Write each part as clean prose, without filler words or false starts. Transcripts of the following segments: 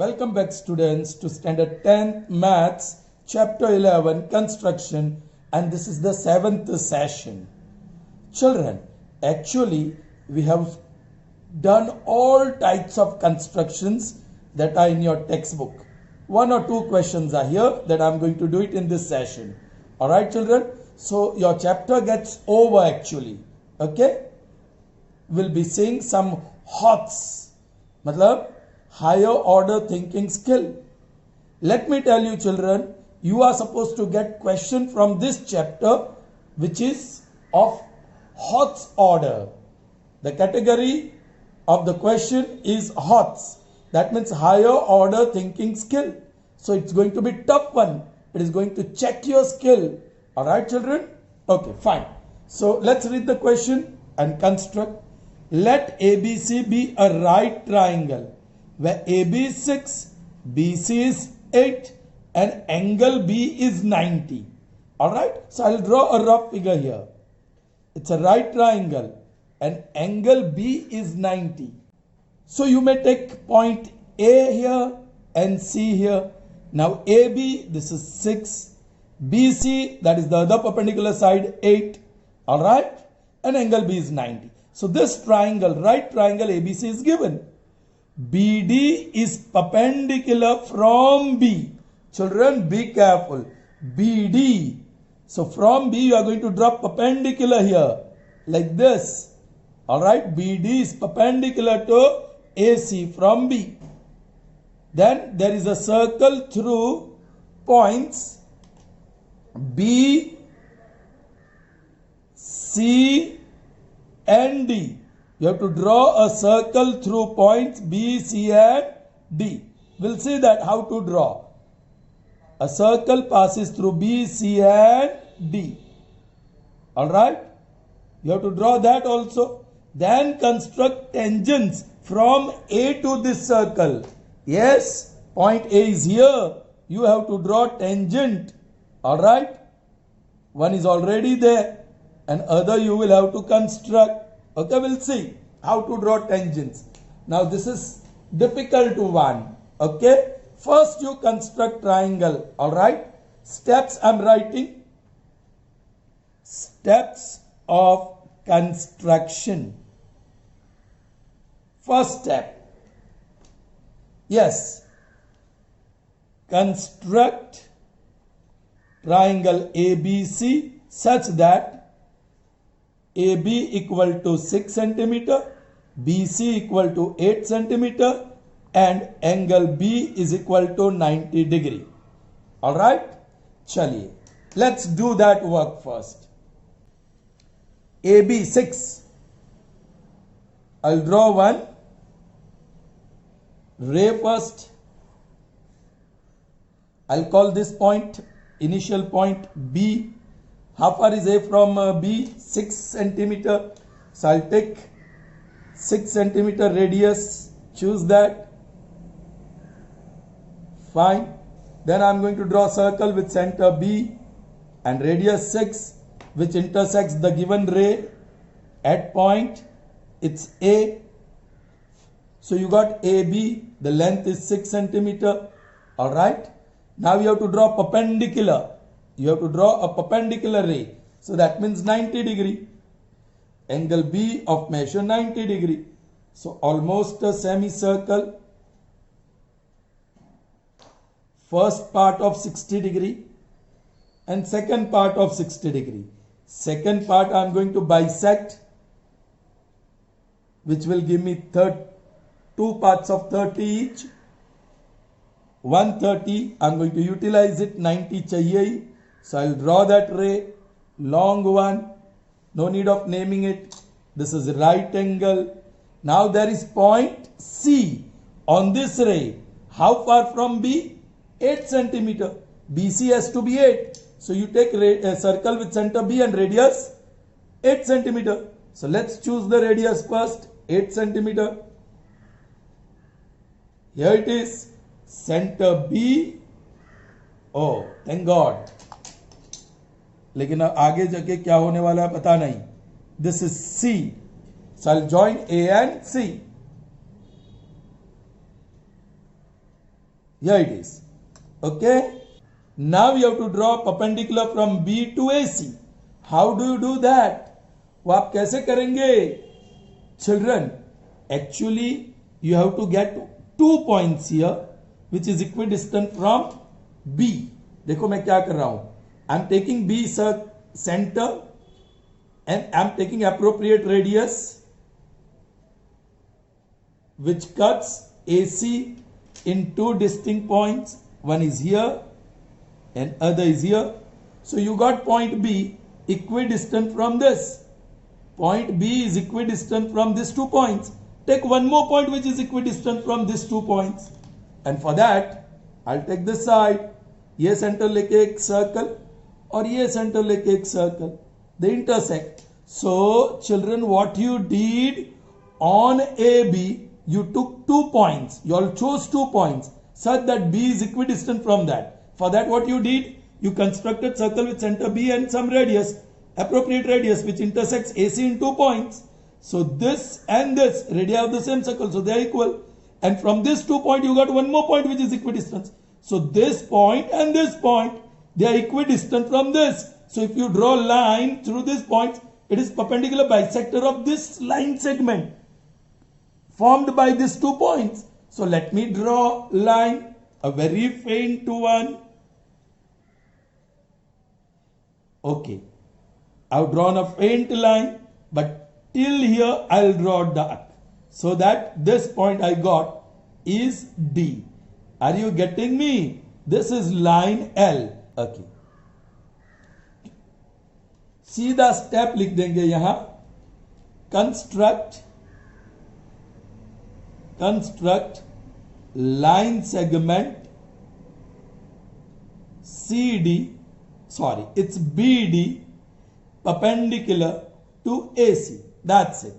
Welcome back students to standard 10th maths chapter 11 construction, and this is the 7th session. Children, actually we have done all types of constructions that are in your textbook. One or two questions are here that I'm going to do it in this session. Alright children, so your chapter gets over actually. Okay, we'll be seeing some HOTS, matlab higher order thinking skill. Let me tell you children, you are supposed to get question from this chapter which is of HOTS order. The category of the question is HOTS. That means higher order thinking skill. So it's going to be tough one. It is going to check your skill. Alright children? Okay, fine. So let's read the question and construct. Let ABC be a right triangle where AB is 6, BC is 8 and angle B is 90. Alright, so I'll draw a rough figure here. It's a right triangle and angle B is 90. So you may take point A here and C here. Now AB, this is 6, BC, that is the other perpendicular side, 8. Alright, and angle B is 90. So this triangle, right triangle ABC is given. BD is perpendicular from B. Children, be careful. BD. So from B you are going to draw perpendicular here. Like this. Alright. BD is perpendicular to AC from B. Then there is a circle through points B, C and D. You have to draw a circle through points B, C and D. We'll see that how to draw. A circle passes through B, C and D. Alright? You have to draw that also. Then construct tangents from A to this circle. Yes, point A is here. You have to draw tangent. Alright? One is already there and other you will have to construct. Okay, we'll see how to draw tangents. Now this is difficult one. Okay, first you construct triangle. Alright, steps I'm writing. Steps of construction. First step. Yes, construct triangle ABC such that AB equal to 6 centimeter, BC equal to 8 centimeter and angle B is equal to 90 degree. Alright? Chaliye. Let's do that work first. AB 6. I'll draw one ray first. I'll call this point, initial point B. How far is A from B? 6 centimeter. So I'll take 6 centimeter radius. Choose that. Fine. Then I'm going to draw a circle with center B and radius 6, which intersects the given ray at point. It's A. So you got AB. The length is 6 centimeter. Alright. Now you have to draw perpendicular. You have to draw a perpendicular ray. So that means 90 degree. Angle B of measure 90 degree. So almost a semicircle. First part of 60 degree and second part of 60 degree. Second part I am going to bisect, which will give me two parts of 30 each. 130, I am going to utilize it, 90 chahiye. So I'll draw that ray, long one, no need of naming it. This is right angle. Now there is point C on this ray. How far from B? 8 centimeter. BC has to be 8. So you take a circle with center B and radius 8 centimeter. So let's choose the radius first, 8 centimeter. Here it is, center B. Oh, thank God. लेकिन आगे जाके क्या होने वाला है पता नहीं. This is C. So I'll join A and C. Here it is. Okay. Now you have to draw perpendicular from B to AC. How do you do that? वो आप कैसे करेंगे? Children, actually you have to get 2 points here which is equidistant from B. देखो मैं क्या कर रहा हूं. I'm taking B center and I'm taking appropriate radius which cuts AC in 2 distinct points. One is here and other is here. So you got point B equidistant from this. Point B is equidistant from these 2 points. Take one more point which is equidistant from these 2 points. And for that, I'll take this side. ये center लेके एक circle और ये center लेके एक circle. They intersect. So children, what you did on AB, you took 2 points. You all chose 2 points such that B is equidistant from that. For that, what you did, you constructed circle with center B and some radius, appropriate radius, which intersects AC in 2 points. So this and this radii of the same circle, so they are equal. And from this 2 point, you got one more point which is equidistant. So this point and this point, they are equidistant from this. So if you draw a line through this point, it is perpendicular bisector of this line segment formed by these 2 points. So let me draw line, a very faint one. Okay, I've drawn a faint line, but till here I'll draw dark, so that this point I got is D. Are you getting me? This is line L. Okay. सीधा step लिख देंगे यहां. Construct line segment it's BD perpendicular to AC. That's it.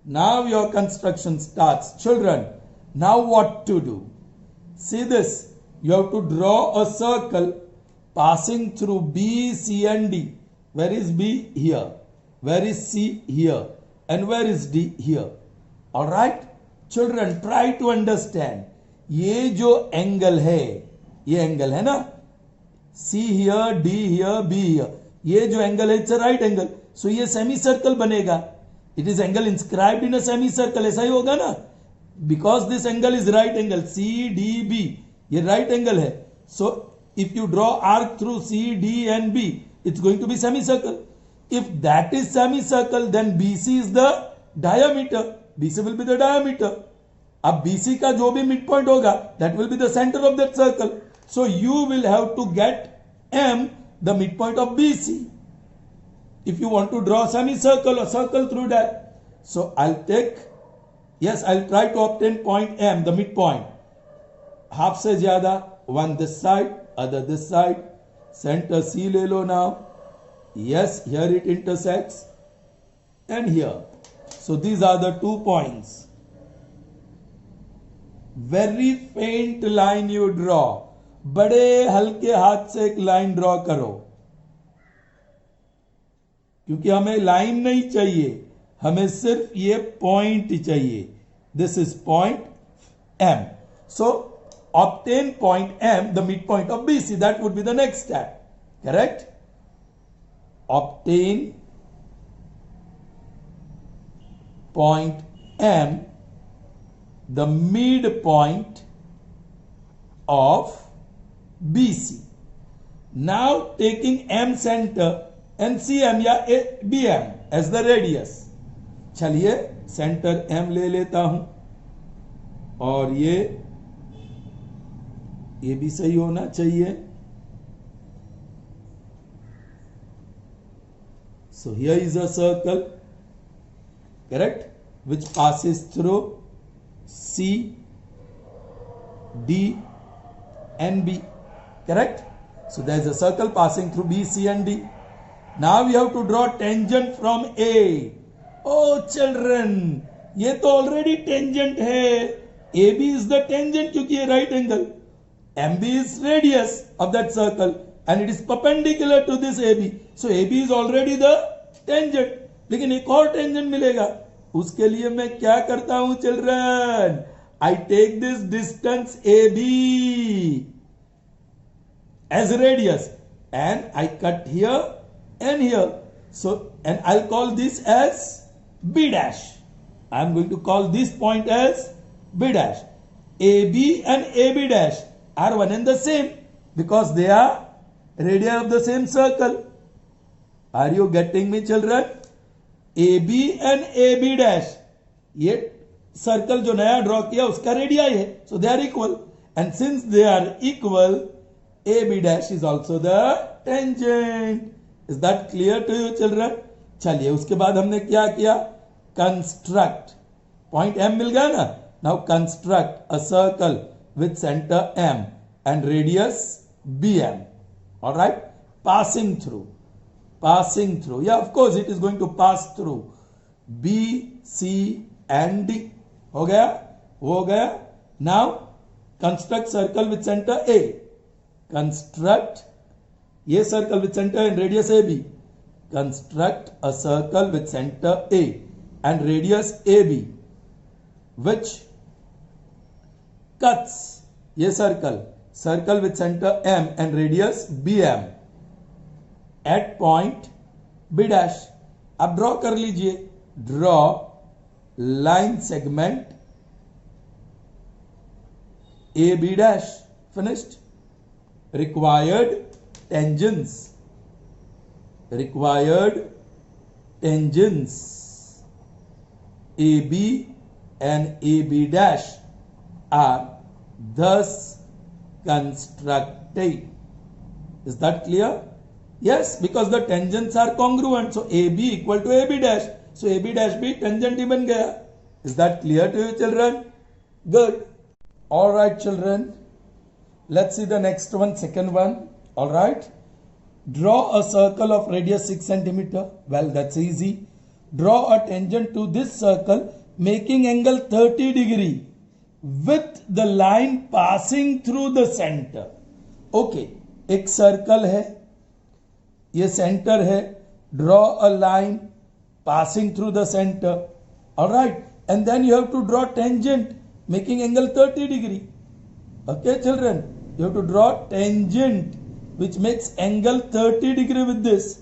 Now your construction starts. Children, now what to do? See this. You have to draw a circle passing through B, C and D. Where is B? Here. Where is C? Here. And where is D? Here. Alright? Children, try to understand. ये जो angle है, ये angle है ना, C here, D here, B here. ये जो angle है, it's a right angle. So ये सेमी सर्कल बनेगा. It is angle inscribed in a semicircle. ऐसा ही होगा ना? Because this angle is right angle, CDB. ये right angle है. So if you draw arc through C, D and B, it's going to be semicircle. If that is semicircle, then BC is the diameter. BC will be the diameter. अब BC का जो भी midpoint होगा, that will be the center of that circle. So you will have to get M, the midpoint of BC. If you want to draw semicircle or circle through that. So I'll try to obtain point M, the midpoint. Half से ज्यादा, one this side, other this side. Center C ले लो now. Yes, here it intersects. And here. So these are the 2 points. Very faint line you draw. बड़े हल्के हाथ से एक line draw करो, क्योंकि हमें लाइन नहीं चाहिए, हमें सिर्फ ये पॉइंट चाहिए. This is point M. So obtain point M, the midpoint of BC. That would be the next step. Correct? Obtain point M, the midpoint of BC. Now taking M center and CM या BM as the radius. चलिए centre M ले लेता हूं और ये भी सही होना चाहिए. So here is a circle, correct, which passes through C, D and B. Correct? So there is a circle passing through B, C and D. Now we have to draw tangent from A. Oh children, ये तो already tangent है. AB is the tangent क्योंकि ये right angle. MB is radius of that circle and it is perpendicular to this AB. So AB is already the tangent. लेकिन एक और tangent मिलेगा. उसके लिए मैं क्या करता हूं children? I take this distance AB as radius and I cut here and here. So, and I'll call this as B dash. I'm going to call this point as B dash. AB and AB dash are one and the same because they are radii of the same circle. Are you getting me, children? AB and AB dash, ये circle जो नया draw किया उसका radii है, so they are equal, and since they are equal, AB dash is also the tangent. Is that clear to you, children? चलिए उसके बाद हमने क्या किया? Construct. Point M मिल गया ना? Now construct a circle with center M and radius BM. All right? Passing through. Yeah, of course it is going to pass through B, C and D. हो गया? हो गया? Now construct circle with center A. Construct ये circle with center and radius AB. Construct a circle with center A and radius AB which cuts ये circle with center M and radius BM at point B dash. अब draw कर लीजिए. Draw line segment AB dash. Finished. Required tangents AB and AB dash are thus constructed. Is that clear? Yes, because the tangents are congruent. So AB equal to AB dash. So AB dash भी tangent ही बन गया. Is that clear to you, children? Good. All right, children. Let's see the next one, second one. All right. Draw a circle of radius 6 centimeter. Well, that's easy. Draw a tangent to this circle making angle 30 degree with the line passing through the center. Okay, एक circle है, ये center है. Draw a line passing through the center. All right, and then you have to draw tangent making angle 30 degree. Okay, children, you have to draw tangent which makes angle 30 degree with this.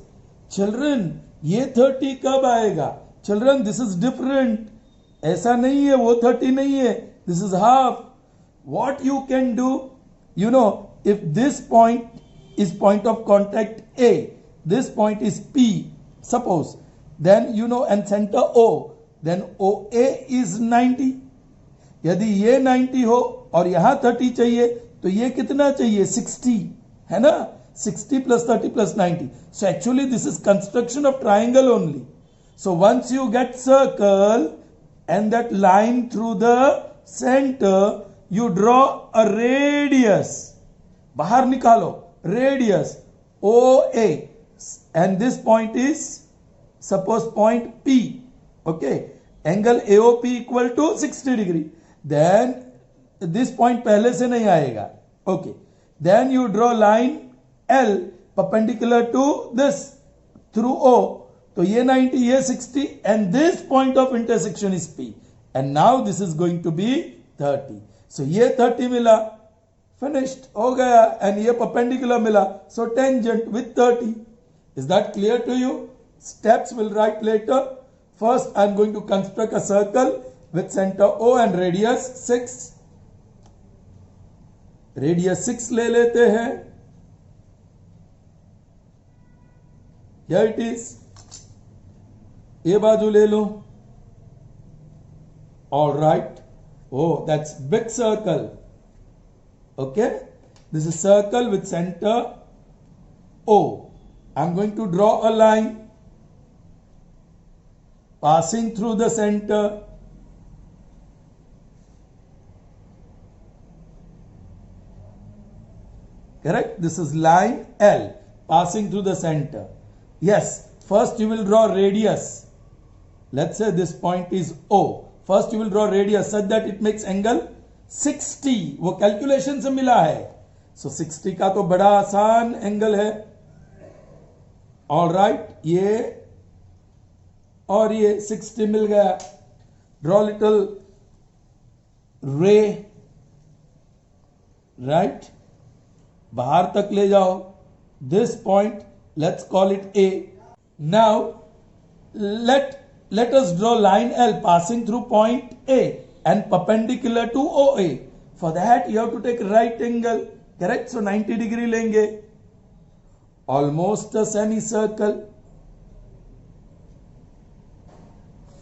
Children, ये 30 कब आएगा? Children, this is different. ऐसा नहीं है, वो 30 नहीं है. This is half. What you can do, you know, if this point is point of contact A, this point is P, suppose, then you know, and center O, then OA is 90. यदि ये 90 हो और यहां 30 चाहिए तो ये कितना चाहिए? 60 है ना? 60 plus 30 plus 90. So actually this is construction of triangle only. So once you get circle and that line through the center, you draw a radius. बाहर निकालो radius OA, and this point is suppose point P. Okay, angle AOP equal to 60 degree. Then this point पहले से नहीं आएगा. Okay, then you draw line L perpendicular to this through O. तो ये 90, ये 60, and this point of intersection is P. And now this is going to be 30. So ये 30 मिला, finished, हो गया, and ये perpendicular मिला, so tangent with 30. Is that clear to you? Steps we'll write later. First, I'm going to construct a circle with center O and radius 6. Radius 6 ले लेते हैं. Here it is. ये बाजू ले लो. All right. Oh, that's big circle. Okay. This is circle with center O. I'm going to draw a line passing through the center. Correct? This is line L passing through the center. Yes, first you will draw radius. Let's say this point is O. First you will draw radius such that it makes angle 60. वो calculation से मिला है. So 60 का तो बड़ा आसान angle है. All right, ये और ये 60 मिल गया. Draw little ray, right? बाहर तक ले जाओ. This point, let's call it A. Now, let us draw line L passing through point A and perpendicular to OA. For that, you have to take right angle. Correct? So 90 degree लेंगे. Almost a semicircle.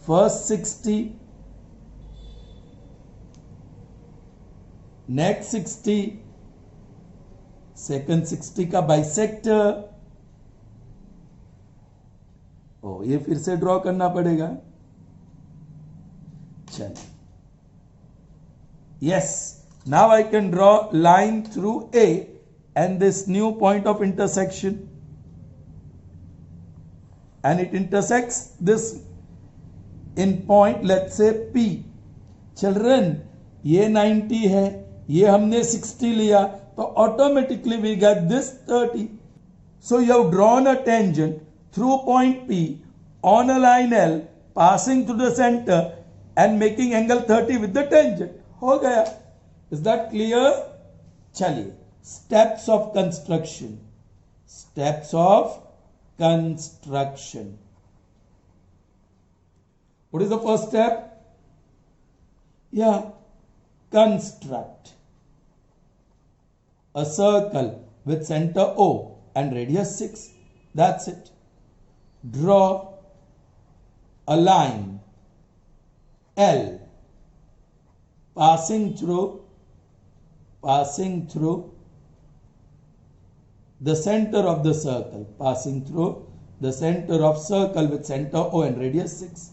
First 60. Next 60. Second 60 का bisector. ओ ये फिर से draw करना पड़ेगा. चलिए. Yes. Now I can draw line through A and this new point of intersection. And it intersects this in point, let's say P. Children, ये 90 है, ये हमने 60 लिया, तो automatically we get this 30. So you have drawn a tangent through point P on a line L passing through the center and making angle 30 with the tangent. हो गया. Is that clear? चलिए. Steps of construction. Steps of construction. What is the first step? Yeah. Construct a circle with center O and radius 6. That's it. Draw a line L passing through the center of the circle, passing through the center of circle with center O and radius 6.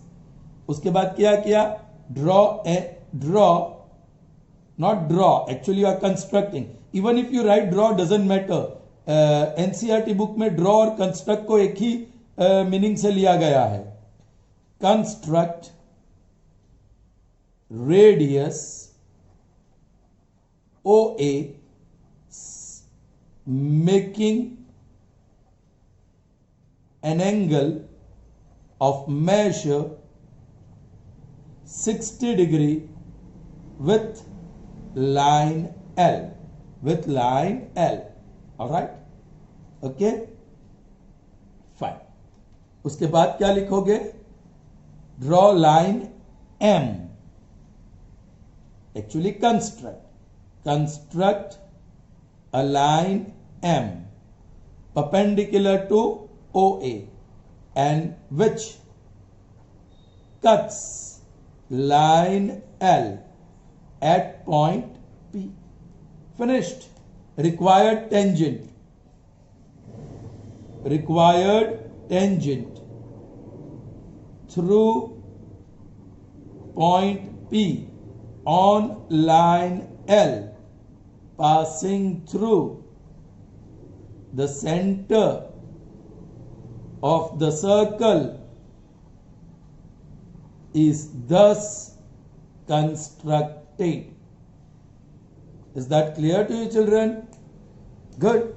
उसके बाद क्या किया? Not draw, actually you are constructing. Even if you write draw, doesn't matter. NCERT book में draw और construct को एक ही meaning से लिया गया है. Construct radius OA making an angle of measure 60 degree with line L. With line L. Alright? Okay? Fine. उसके बाद क्या लिखोगे? Draw line M. Actually construct a line M perpendicular to OA and which cuts line L at point P. Finished. Required tangent through point P on line L passing through the center of the circle is thus constructed. Is that clear to you, children? Good.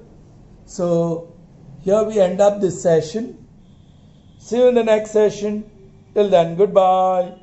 So here we end up this session. See you in the next session. Till then, goodbye.